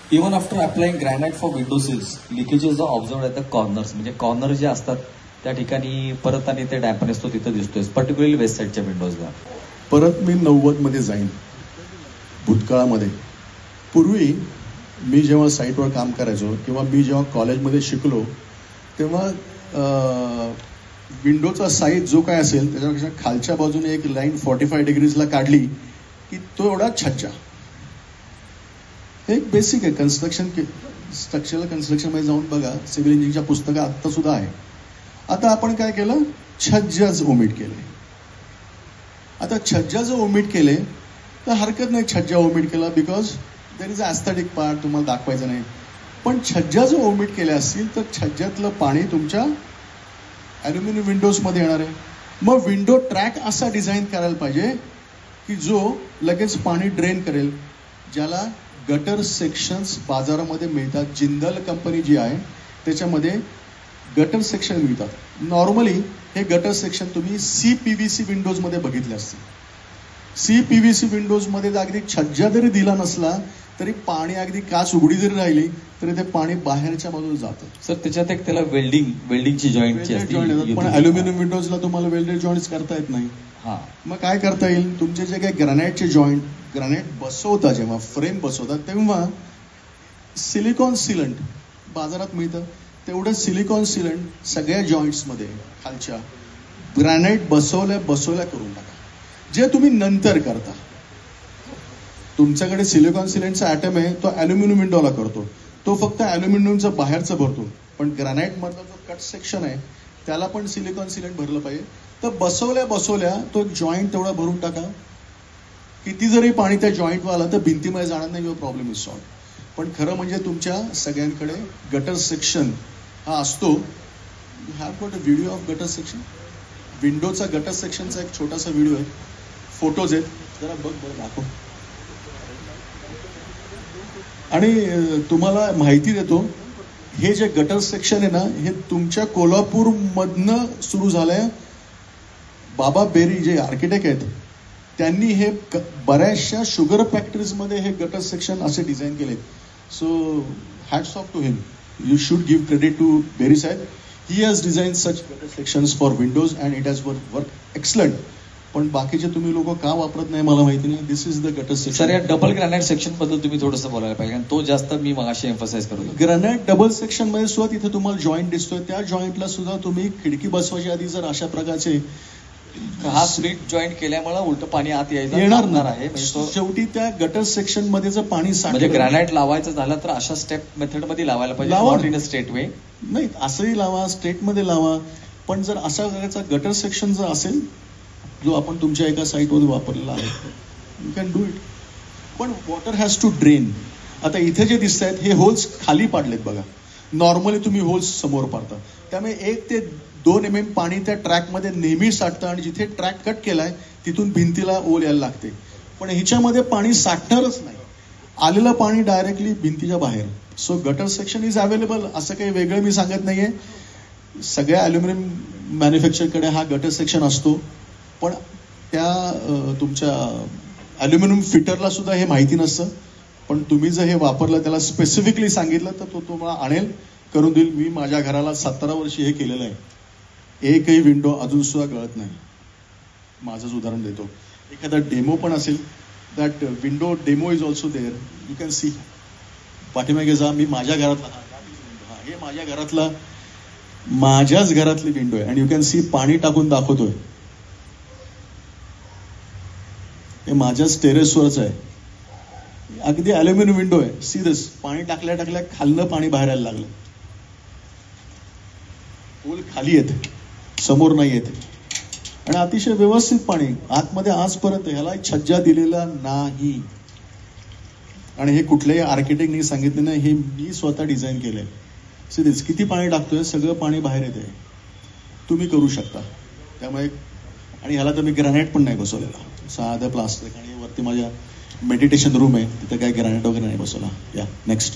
Even after applying granite for window sills, leakages are observed at the corners. म्हणजे corner जे असतात त्या ठिकाणी परत आणि ते डॅम्पनेस तो तिथं दिसतोय, पर्टिक्युलरली वेस्ट साईडच्या विंडोजला. परत मी 90 मध्ये जाईन. भूतकाळामध्ये पूर्वी मी जेव्हा साईटवर काम करायचो किंवा मी जेव्हा कॉलेजमध्ये शिकलो तेव्हा विंडोचा साईज जो काय असेल त्याच्यापेक्षा खालच्या बाजूने एक लाईन 45 डिग्रीजला काढली की तो एवढा छज्जा. हे एक बेसिक आहे कन्स्ट्रक्शन, स्ट्रक्चरल कन्स्ट्रक्शनमध्ये जाऊन बघा, सिव्हिल इंजिनिअरिंगच्या पुस्तकात आत्ता सुद्धा आहे. आता आपण काय केलं, छज्जाच ओमिट केले. आता छज्जा जर ओमिट केले तर हरकत नाही छज्जा ओमिट केला, because there is a aesthetic part, तुम्हाला दाखवायचं नाही. पण छज्जा जर ओमिट केल्या असतील तर छज्जातलं पाणी तुमच्या ॲल्युमिनियम विंडोजमध्ये येणार आहे. मग विंडो ट्रॅक असा डिझाईन करायला पाहिजे की जो लगेच पाणी ड्रेन करेल, ज्याला गटर सेक्शन्स बाजारामध्ये मिळतात. जिंदल कंपनी जी आहे त्याच्यामध्ये गटर सेक्शन मिळतात. नॉर्मली हे गटर सेक्शन तुम्ही CPVC विंडोजमध्ये बघितले असतील. CPVC विंडोजमध्ये जर अगदी छज्जा जरी दिला नसला तरी पाणी अगदी काच उघडी जरी राहिली तरी ते पाणी बाहेरच्या बाजूला जातं. सर त्याच्यात एक त्याला वेल्डिंगची जॉईंटची असते, पण ॲल्युमिनियम विंडोजला तुम्हाला वेल्डेड जॉईंट्स करता येत नाही. मग काय करता येईल, तुमचे जे काही ग्रॅनाइटचे जॉईंट, ग्रॅनाइट बसवता जेव्हा फ्रेम बसवतात तेव्हा सिलिकॉन सिलंट बाजारात मिळतं, तेवढं सिलिकॉन सिलंट सगळ्या जॉईंट्समध्ये खालच्या ग्रॅनाइट बसवल्या करून टाका. जे तुम्ही नंतर करता, तुमच्याकडे सिलिकॉन सिलंटचा ॲटम आहे तो ॲल्युमिनियम विंडोला करतो, तो फक्त ॲल्युमिनियमचं बाहेरचं भरतो. पण ग्रॅनाइट मधला जो कट सेक्शन आहे त्याला पण सिलिकॉन सिलंट भरलं पाहिजे. तर बसवल्या तो जॉईंट तेवढा भरून टाका. किती जरी पाणी त्या जॉईंटवर आलं तर भिंतीमध्ये जाणार नाही, युअर प्रॉब्लेम इज सॉल्व. पण खरं म्हणजे तुमच्या सगळ्यांकडे गटर सेक्शन हा असतो. You have got a video off gutter section. विंडोचा गटर सेक्शनचा एक छोटासा व्हिडिओ आहे, फोटोज आहेत, जरा बरं दाखव. आणि तुम्हाला माहिती देतो, हे जे गटर सेक्शन आहे ना हे तुमच्या कोल्हापूरमधनं सुरू झालंय. बाबा बेरी जे आर्किटेक्ट आहेत त्यांनी हे बऱ्याचशा शुगर फॅक्टरीजमध्ये हे गटर सेक्शन असे डिझाईन केले. So hats off to him, you should give credit to Beri साहेब. He has design such gutter sections for windows and it has work excellent. पण बाकीचे तुम्ही लोक का वापरत नाही मला माहिती नाही. This is the gutter section. Sir या डबल ग्रॅनाइट सेक्शन बद्दल तुम्ही थोडंसं बोलायला पाहिजे, आणि तो जास्त मी मगाशी एम्फसाइज करतो. ग्रॅनाइट डबल सेक्शन मध्ये सुद्धा तिथे तुम्हाला जॉईंट दिसतोय, त्या जॉईंटला सुद्धा तुम्ही खिडकी बसवायच्या आधी जर अशा प्रकारचे हा स्प्लिट जॉईंट केल्यामुळे उलट पाणी आत येणार आहे. शेवटी त्या गटर सेक्शन मध्ये जर पाणी म्हणजे ग्रॅनाइट लावायचं झालं तर अशा स्टेप मेथड मध्ये लावायला पाहिजे, इन अ स्ट्रेट वे. नाही असंही लावा, स्ट्रेट मध्ये लावा. पण जर अशा प्रकारचा गटर सेक्शन जर असेल जो आपण तुमच्या एका साईटवर वापरलेला आहे, यू कॅन डू इट. पण वॉटर हॅज टू ड्रेन. आता इथे जे दिसत आहेत हे होल्स खाली पाडलेत बघा. नॉर्मली तुम्ही होल्स समोर पाडता, त्यामुळे 1 ते 2 mm पाणी त्या ट्रॅकमध्ये नेहमी साठतं आणि जिथे ट्रॅक कट केलाय तिथून भिंतीला ओल यायला लागते. पण ह्याच्यामध्ये पाणी साठणारच नाही, आलेलं पाणी डायरेक्टली भिंतीच्या बाहेर. So gutter section is available, असं काही वेगळं मी सांगत नाहीये. सगळ्या ॲल्युमिनियम मॅन्युफॅक्चरकडे हा गटर सेक्शन असतो. पण त्या तुमच्या ॲल्युमिनियम फिटरला सुद्धा हे माहिती नसतं. पण तुम्ही जर हे वापरलं, त्याला स्पेसिफिकली सांगितलं तर तो तुम्हाला आणेल, करून देईल. मी माझ्या घराला 17 वर्षी हे केलेलं आहे. एकही विंडो अजून सुद्धा गळत नाही. माझंच उदाहरण देतो. एखादा डेमो पण असेल, that window demo is also there, you can see. पाठीमागे जा, मी माझ्या घरातला, हे माझ्याच घरातली विंडो आहे आणि यू कॅन सी पाणी टाकून दाखवतोय. हे माझ्याच टेरेसवरच आहे, अगदी ॲल्युमिनियम विंडो आहे. सी दिस, पाणी टाकल्या खालनं पाणी बाहेर यायला लागलं. पूल खाली येते, समोर नाही येते आणि अतिशय व्यवस्थित पाणी आतमध्ये आजपर्यंत. ह्याला छज्जा दिलेला नाही आणि हे कुठल्याही आर्किटेक्टनी सांगितलं नाही, हे मी स्वतः डिझाईन केलंय. सी दिस, किती पाणी टाकतोय, सगळं पाणी बाहेर येते. तुम्ही करू शकता. त्यामुळे आणि ह्याला तर मी ग्रॅनाइट पण नाही बसवलेला, साधं प्लास्टिक. आणि वरती माझ्या मेडिटेशन रूम आहे, तिथे काय ग्रॅनाइट वगैरे नाही बसवला. या नेक्स्ट.